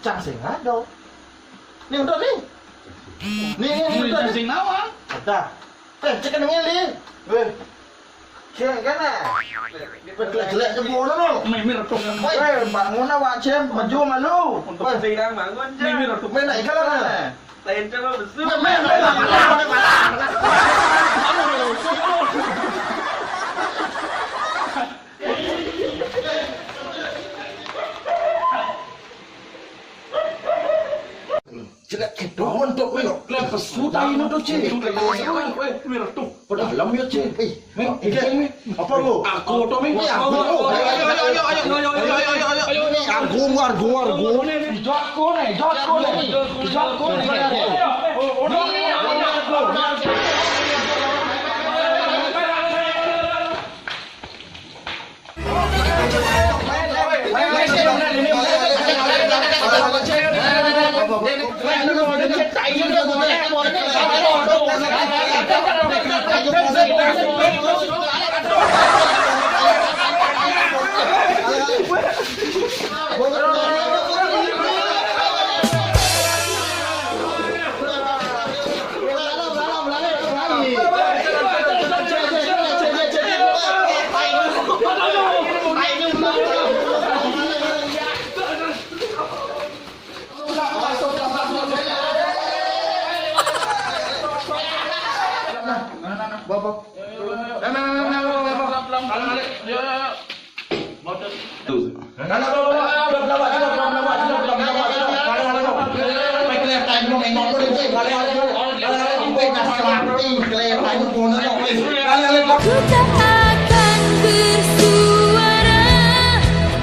cang sing ado. Nih udah nih. Nih udah sing nawan. Ada. Cek ngeli. Weh. Cek kana. Jelek jempol lo. Mimir tok. Weh, bangun awak cem, maju malu. Untuk sing nang bangun. Mimir tok. Main naik kalah. Lain coba besu. Main. Jelek itu untuk weh. Lepas sudah ini tuh cik. Mimir tok. Dalam ya cik. Apa lu? Aku tok mi. Ayo. Ku tak akan bersuara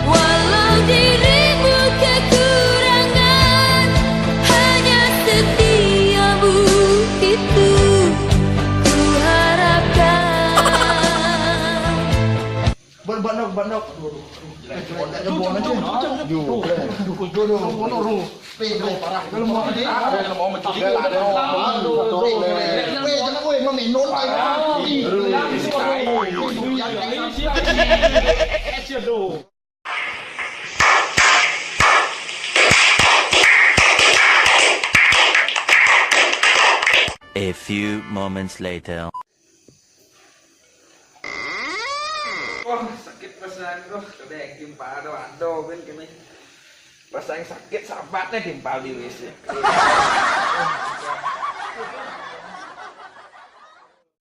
walau dirimu kekurangan, hanya setiamu itu ku harapkan. Bandok. Parah. Kalau mau ini, mau mencuri ada. Jangan gue mau minum A few moments later. Wah, sakit perasaan gua. Kedek timpal ado kan kene. Perasaan sakit sahabatnya timpal di WC.